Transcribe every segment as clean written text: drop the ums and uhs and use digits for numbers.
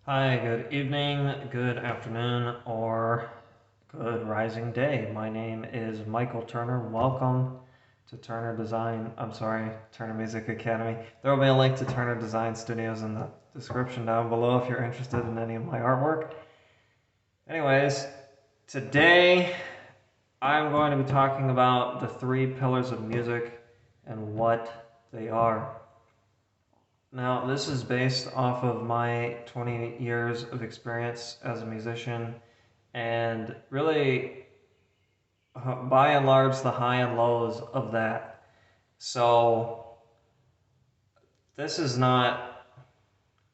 Hi, good evening, good afternoon, or good rising day. My name is Michael Turner. Welcome to Turner Music Academy. There will be a link to Turner Design Studios in the description down below if you're interested in any of my artwork. Anyways, today I'm going to be talking about the three pillars of music and what they are. Now, this is based off of my 20 years of experience as a musician and really, by and large, the high and lows of that. So, this is not,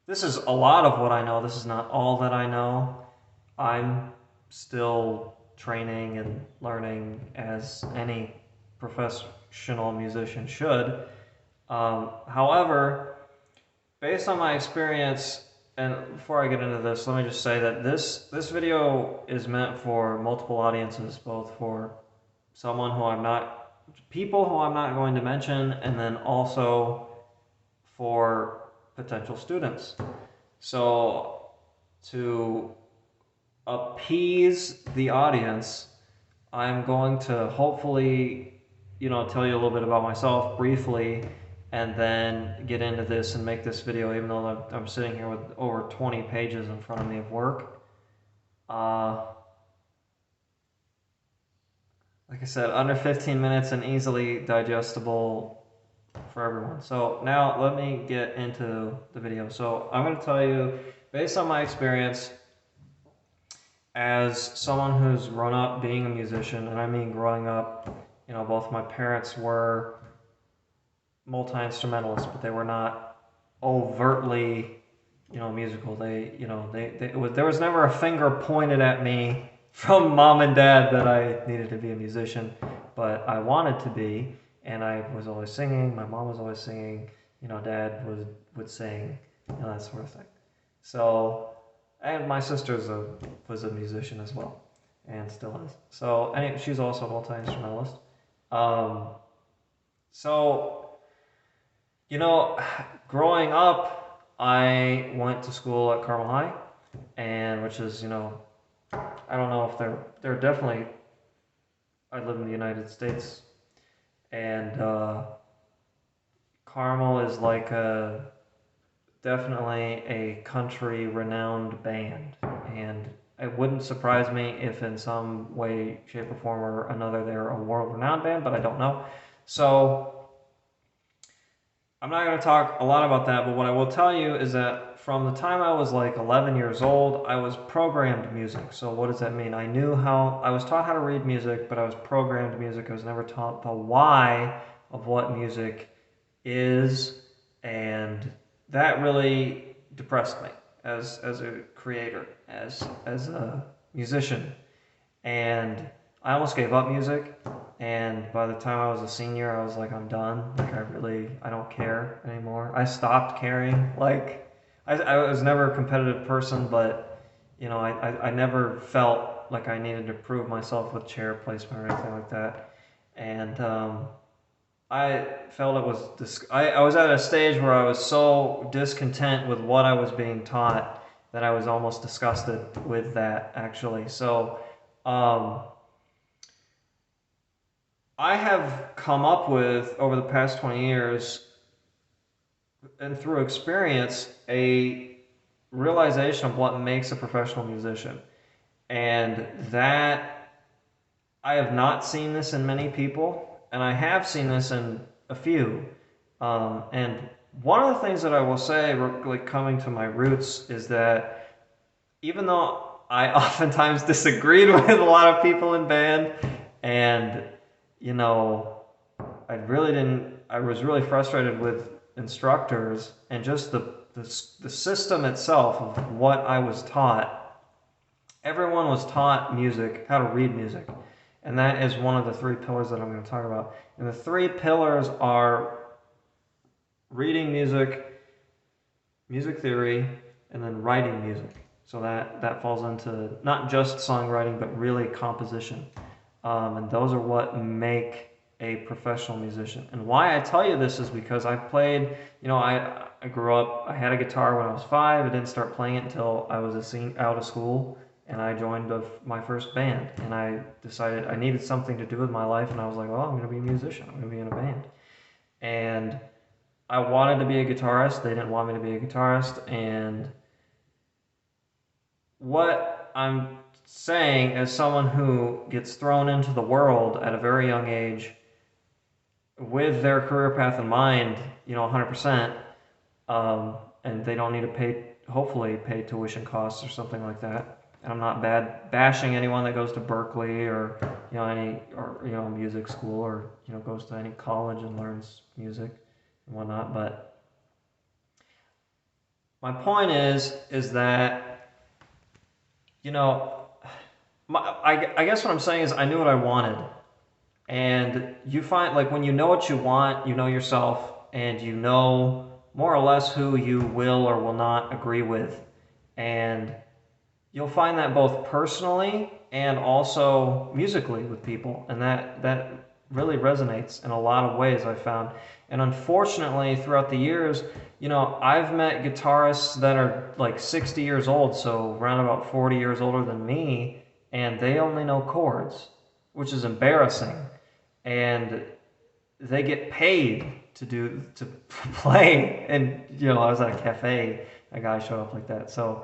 this is a lot of what I know. This is not all that I know. I'm still training and learning as any professional musician should. However, based on my experience, and before I get into this, let me just say that this video is meant for multiple audiences, both for people who I'm not going to mention, and then also for potential students. So to appease the audience, I'm going to hopefully, tell you a little bit about myself briefly, and then get into this and make this video, even though I'm sitting here with over 20 pages in front of me of work. Like I said, under 15 minutes and easily digestible for everyone. So now let me get into the video. So I'm going to tell you, based on my experience as someone who's grown up being a musician, and I mean growing up, both my parents were multi-instrumentalists, but they were not overtly, musical. There was never a finger pointed at me from mom and dad that I needed to be a musician, but I wanted to be, and I was always singing. My mom was always singing. Dad would sing, that sort of thing. So, and my sister was a musician as well, and still is. So, anyway, she's also a multi-instrumentalist. So, growing up, I went to school at Carmel High, and which is, I don't know if they're definitely, I live in the United States, and Carmel is like definitely a country renowned band, and it wouldn't surprise me if in some way, shape, or form or another they're a world renowned band, but I don't know. So I'm not going to talk a lot about that, but what I will tell you is that from the time I was like 11 years old, I was programmed music. So what does that mean? I was taught how to read music, but I was programmed music. I was never taught the why of what music is, and that really depressed me as a creator, as a musician. And I almost gave up music, and by the time I was a senior, I was like, I'm done. Like, I don't care anymore. I stopped caring. Like, I was never a competitive person, but, I never felt like I needed to prove myself with chair placement or anything like that. And I felt it was, I was at a stage where I was so discontent with what I was being taught that I was almost disgusted with that, actually. So, I have come up with, over the past 20 years, and through experience, a realization of what makes a professional musician. And that I have not seen this in many people, and I have seen this in a few. And one of the things that I will say, like coming to my roots, is that even though I oftentimes disagreed with a lot of people in band, and I was really frustrated with instructors and just the system itself of what I was taught. Everyone was taught music, how to read music, and that is one of the three pillars that I'm going to talk about. And the three pillars are reading music, music theory, and then writing music. So that falls into not just songwriting, but really composition. And those are what make a professional musician. And why I tell you this is because I played, I I grew up, I had a guitar when I was 5. I didn't start playing it until I was out of school, and I joined my first band. And I decided I needed something to do with my life, and I was like, well, I'm going to be a musician. I'm going to be in a band. And I wanted to be a guitarist. They didn't want me to be a guitarist. And what I'm saying, as someone who gets thrown into the world at a very young age with their career path in mind, 100%, and they don't need to hopefully pay tuition costs or something like that. And I'm not bashing anyone that goes to Berkeley or music school or goes to any college and learns music and whatnot. But my point is that I guess what I'm saying is I knew what I wanted. And you find, like, when you know what you want, you know yourself, and you know more or less who you will or will not agree with. And you'll find that both personally and also musically with people. And that really resonates in a lot of ways, I've found. And unfortunately, throughout the years, I've met guitarists that are like 60 years old, so around about 40 years older than me, and they only know chords, which is embarrassing. And they get paid to play. And I was at a cafe, a guy showed up like that. So,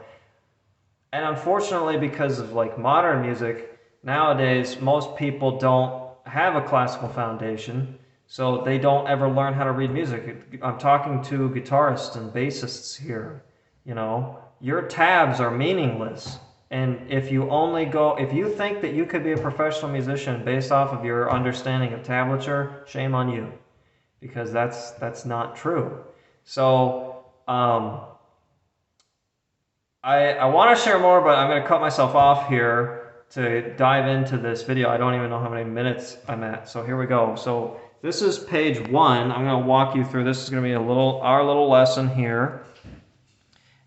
and unfortunately, because of like modern music nowadays, most people don't have a classical foundation, so they don't ever learn how to read music. I'm talking to guitarists and bassists here. Your tabs are meaningless. And if you think that you could be a professional musician based off of your understanding of tablature, shame on you, because that's not true. So I want to share more, but I'm going to cut myself off here to dive into this video. I don't even know how many minutes I'm at. So here we go. So this is page 1. I'm going to walk you through. This is going to be our little lesson here.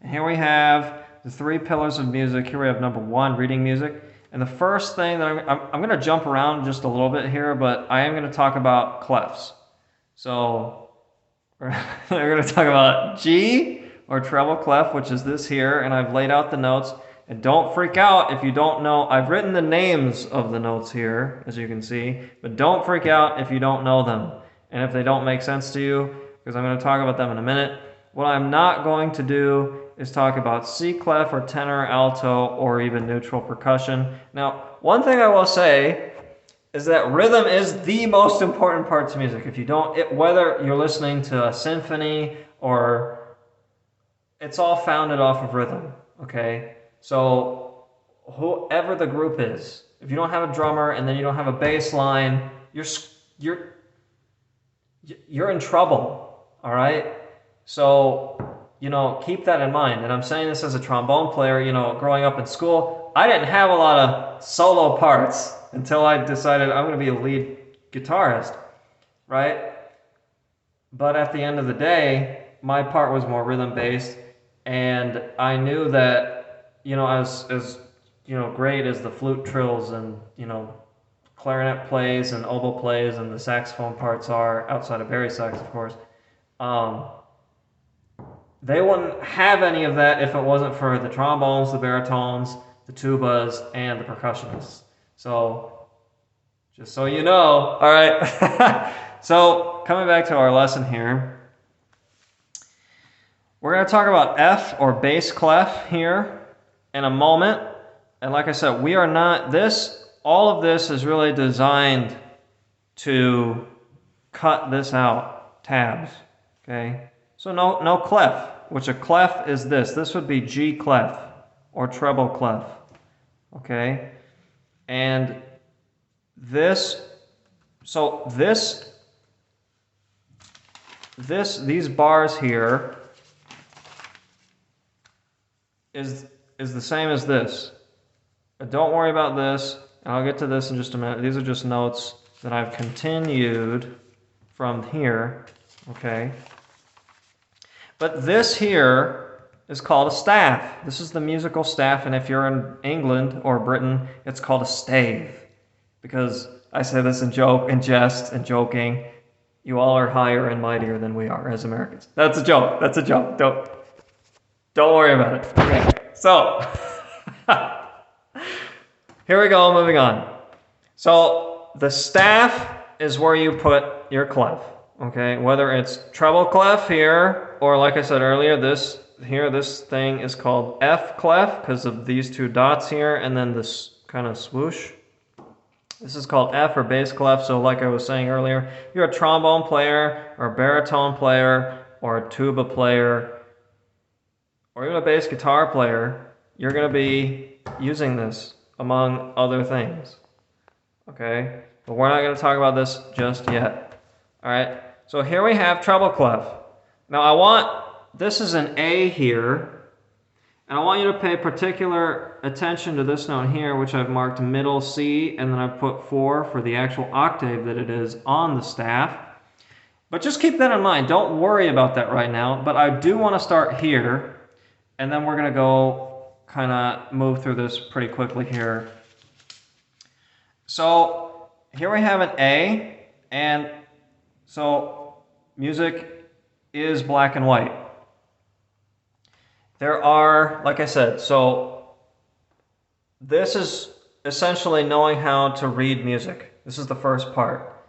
And here we have the 3 pillars of music. Here we have number 1, reading music. And the first thing that I'm going to jump around just a little bit here, but I am going to talk about clefs. So we're going to talk about G or treble clef, which is this here, and I've laid out the notes. And don't freak out if you don't know. I've written the names of the notes here, as you can see, but don't freak out if you don't know them and if they don't make sense to you, because I'm going to talk about them in a minute. What I'm not going to do is talk about C clef or tenor, alto, or even neutral percussion. Now, one thing I will say is that rhythm is the most important part to music. If you don't, whether you're listening to a symphony or it's all founded off of rhythm, okay? So whoever the group is, if you don't have a drummer and then you don't have a bass line, you're in trouble, all right? So, keep that in mind. And I'm saying this as a trombone player, growing up in school, I didn't have a lot of solo parts until I decided I'm going to be a lead guitarist, right? But at the end of the day, my part was more rhythm-based, and I knew that, as great as the flute trills and, clarinet plays and oboe plays and the saxophone parts are, outside of bari sax, of course, they wouldn't have any of that if it wasn't for the trombones, the baritones, the tubas, and the percussionists. So, just so you know, all right. So, coming back to our lesson here, we're going to talk about F or bass clef here in a moment. And like I said, we are not all of this is really designed to cut this out, tabs, okay? So no clef, which a clef is this. This would be G clef or treble clef, okay? And these bars here is the same as this. But don't worry about this. I'll get to this in just a minute. These are just notes that I've continued from here, okay? But this here is called a staff. This is the musical staff, and if you're in England or Britain, it's called a stave. Because I say this in jest and joking. You all are higher and mightier than we are as Americans. That's a joke. That's a joke. Don't worry about it. Okay. So here we go, moving on. So the staff is where you put your clef, okay? Whether it's treble clef here, or like I said earlier, this thing is called F clef because of these two dots here, and then this kind of swoosh. This is called F or bass clef. So like I was saying earlier, if you're a trombone player or a baritone player or a tuba player or even a bass guitar player, you're going to be using this among other things. Okay? But we're not going to talk about this just yet. All right? So here we have treble clef. Now this is an A here. And I want you to pay particular attention to this note here, which I've marked middle C, and then I've put 4 for the actual octave that it is on the staff. But just keep that in mind. Don't worry about that right now. But I do want to start here, and then we're going to go kind of move through this pretty quickly here. So here we have an A, and so music is black and white. There are, like I said, so this is essentially knowing how to read music. This is the first part.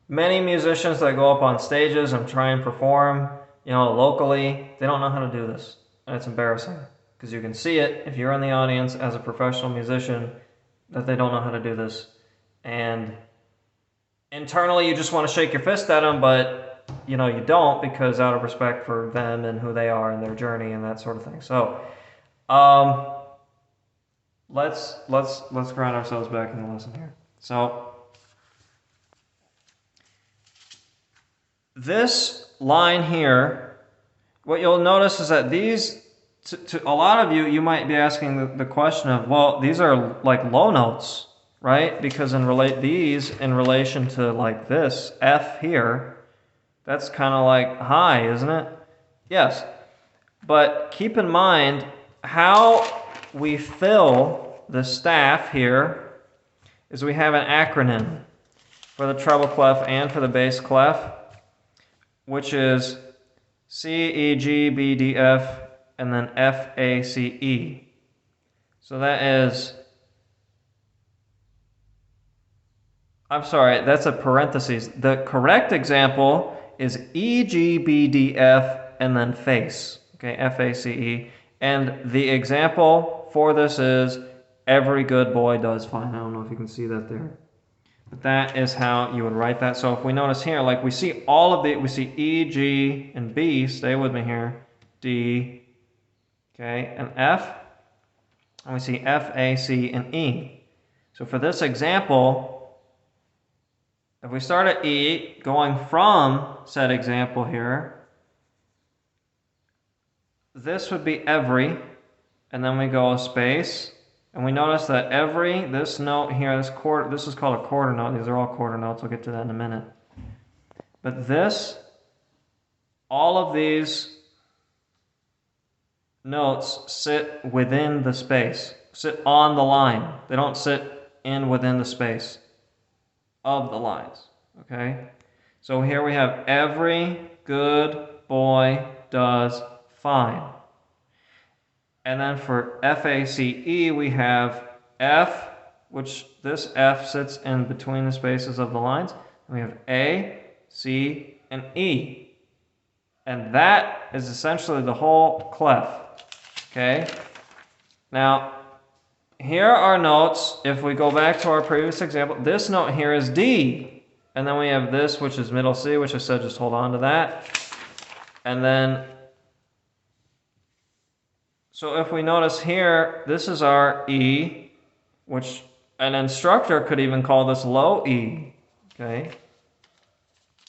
Many musicians that go up on stages and try and perform, locally, they don't know how to do this. And it's embarrassing because you can see it if you're in the audience as a professional musician that they don't know how to do this. And internally you just want to shake your fist at them, but you don't, because out of respect for them and who they are and their journey and that sort of thing. So let's ground ourselves back in the lesson here. So this line here, what you'll notice is that these, to a lot of you might be asking the question of, well, these are like low notes, right? Because in relation to like this F here, that's kind of like high, isn't it? Yes. But keep in mind how we fill the staff here is we have an acronym for the treble clef and for the bass clef, which is CEGBDF and then FACE. So that is, I'm sorry, that's a parentheses. The correct example is EGBDF and then face, okay, FACE. And the example for this is every good boy does fine. I don't know if you can see that there. But that is how you would write that. So if we notice here, like we see we see E, G, and B, stay with me here, D, okay, and F, and we see F, A, C, and E. So for this example, if we start at E, going from said example here, this would be every, and then we go a space, and we notice that this note here, this is called a quarter note. These are all quarter notes. I'll get to that in a minute. But all of these notes sit within the space, sit on the line. They don't sit within the space of the lines, okay? So here we have every good boy does fine. And then for FACE, we have F, which this F sits in between the spaces of the lines. And we have A, C, and E. And that is essentially the whole clef, okay? Now, here are notes. If we go back to our previous example, this note here is D. And then we have this, which is middle C, which I said just hold on to that. And then, so if we notice here, this is our E, which an instructor could even call this low E, okay?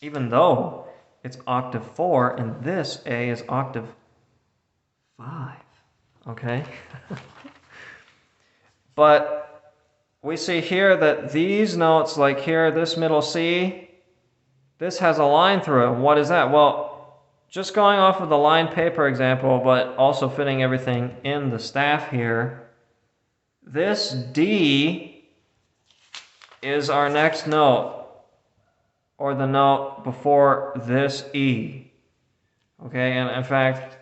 Even though it's octave 4, and this A is octave 5, okay? But we see here that these notes, like here, this middle C, this has a line through it. What is that? Well, just going off of the line paper example, but also fitting everything in the staff here, this D is our next note, or the note before this E. Okay, and in fact,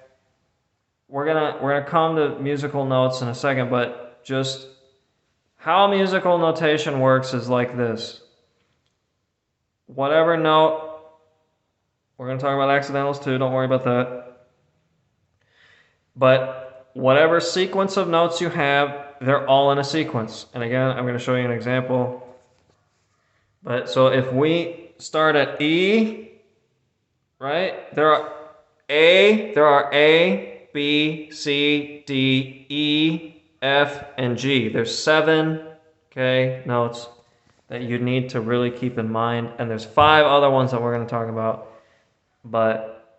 we're gonna come to musical notes in a second, but just how musical notation works is like this. Whatever note, we're gonna talk about accidentals too, don't worry about that. But whatever sequence of notes you have, they're all in a sequence. And again, I'm gonna show you an example. But so if we start at E, right? There are A, B, C, D, E, F, and G. There's 7, okay, notes that you need to really keep in mind. And there's 5 other ones that we're going to talk about. But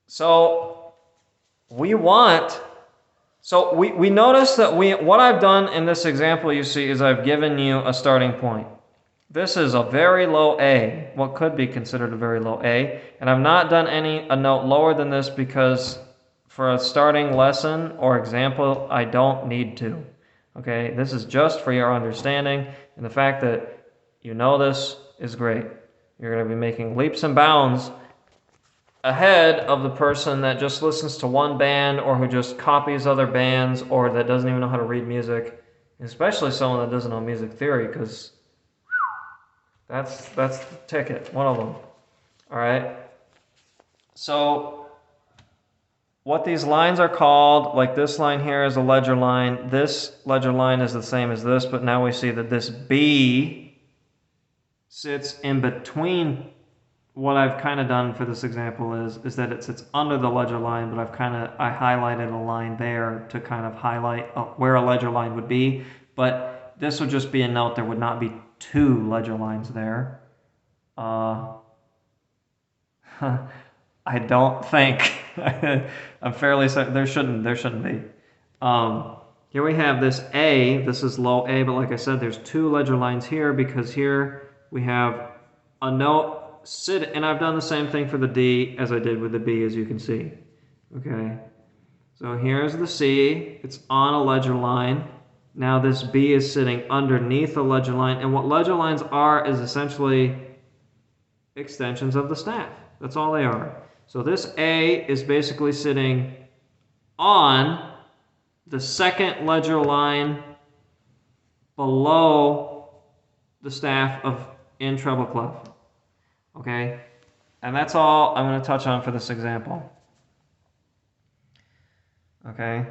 so we notice that what I've done in this example, you see, is I've given you a starting point. This is a very low A, what could be considered a very low A, and I've not done a note lower than this because for a starting lesson or example, I don't need to. Okay, this is just for your understanding, and the fact that you know this is great. You're going to be making leaps and bounds ahead of the person that just listens to one band or who just copies other bands or that doesn't even know how to read music, especially someone that doesn't know music theory, because that's the ticket, one of them. All right. So what these lines are called, like this line here is a ledger line. This ledger line is the same as this, but now we see that this B sits in between. What I've kind of done for this example is that it sits under the ledger line, but I highlighted a line there to kind of highlight where a ledger line would be. But this would just be a note. There would not be 2 ledger lines there. I don't think. I'm fairly certain there shouldn't be. Here we have this A. This is low A, but like I said, there's 2 ledger lines here because here we have a note sit, and I've done the same thing for the D as I did with the B, as you can see. Okay, so here's the C. It's on a ledger line. Now this B is sitting underneath a ledger line, and what ledger lines are is essentially extensions of the staff. That's all they are. So this A is basically sitting on the second ledger line below the staff in treble clef. Okay, and that's all I'm going to touch on for this example. Okay,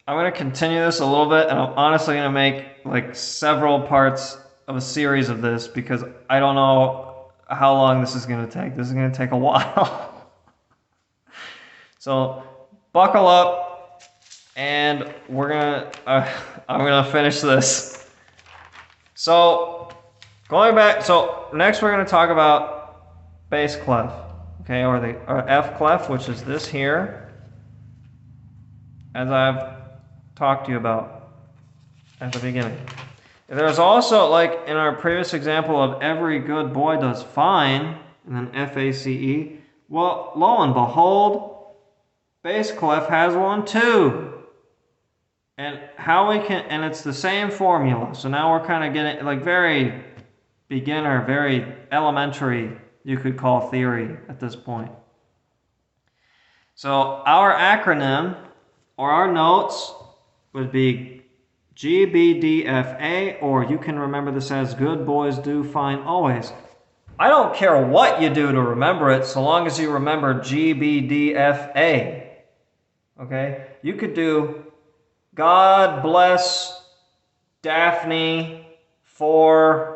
I'm going to continue this a little bit, and I'm honestly going to make like several parts of a series of this because I don't know how long this is going to take. This is going to take a while. So buckle up, and I'm gonna finish this. So going back, so next we're going to talk about bass clef, okay, or F clef, which is this here, as I've talked to you about at the beginning. There's also, like in our previous example of every good boy does fine, and then FACE, well, lo and behold, bass clef has one too. And and it's the same formula. So now we're kind of getting like very beginner, very elementary, you could call theory at this point. So our acronym or our notes would be GBDFA, or you can remember this as good boys do fine always. I don't care what you do to remember it, so long as you remember GBDFA. Okay? You could do God bless Daphne for...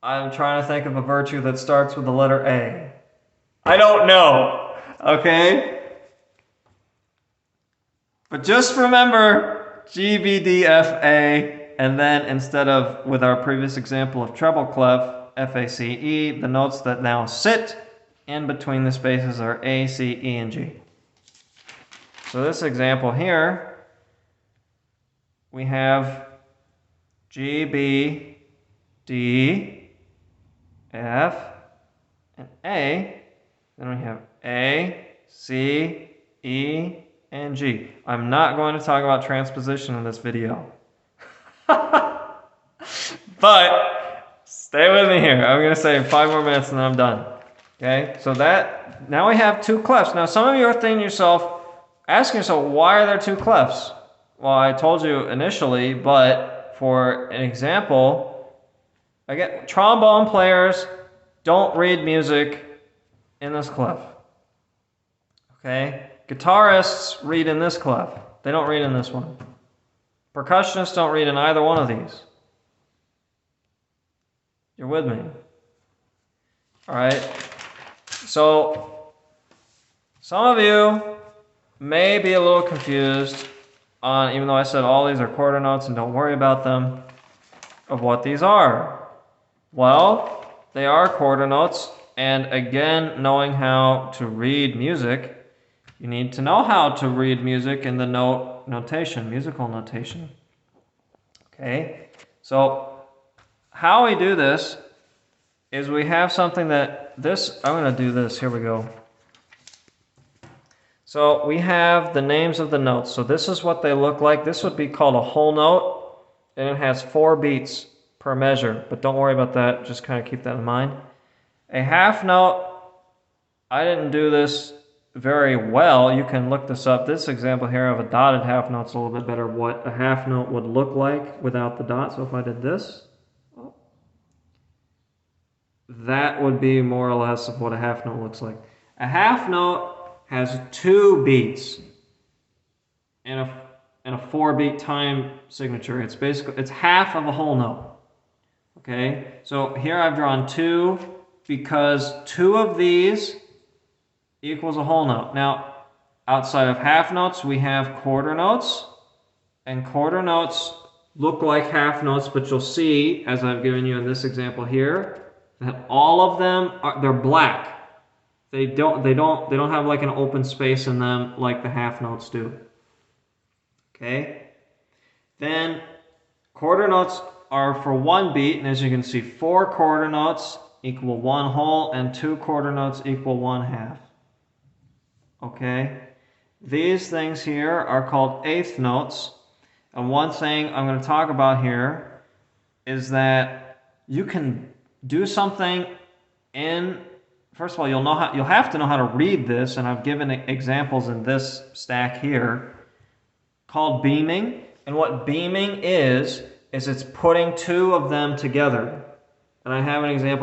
I'm trying to think of a virtue that starts with the letter A. I don't know, okay? But just remember GBDFA, and then instead of, with our previous example of treble clef, FACE, the notes that now sit in between the spaces are A, C, E, and G. So this example here, we have G, B, D, F, and A. Then we have A, C, E, and G. I'm not going to talk about transposition in this video. But stay with me here. I'm going to say 5 more minutes and then I'm done. Okay, so now we have 2 clefs. Now some of you are thinking to yourself, asking yourself, why are there 2 clefs? Well, I told you initially, but for an example, again, trombone players don't read music in this clef. Okay, guitarists read in this clef. They don't read in this one. Percussionists don't read in either one of these. You're with me? All right. So some of you may be a little confused on, even though I said all these are quarter notes and don't worry about them, of what these are. Well, they are quarter notes, and again, knowing how to read music, you need to know how to read music in the notation, musical notation. Okay, so how we do this is we have something that I'm going to do this, here we go. So we have the names of the notes. So this is what they look like. This would be called a whole note, and it has 4 beats per measure, but don't worry about that, just kind of keep that in mind. A half note, I didn't do this very well. You can look this up. This example here of a dotted half note's a little bit better what a half note would look like without the dot. So if I did this, that would be more or less of what a half note looks like. A half note has 2 beats and a 4-beat time signature. It's half of a whole note. Okay, so here I've drawn 2 because 2 of these equals a whole note. Now, outside of half notes, we have quarter notes, and quarter notes look like half notes, but you'll see, as I've given you in this example here, that all of them they're black. They don't have like an open space in them like the half notes do. Okay? Then quarter notes are for 1 beat, and as you can see, 4 quarter notes equal 1 whole, and 2 quarter notes equal 1 half. Okay? These things here are called eighth notes, and one thing I'm going to talk about here is that you can do something first of all, you'll have to know how to read this, and I've given examples in this stack here called beaming. And what beaming is it's putting 2 of them together. And I have an example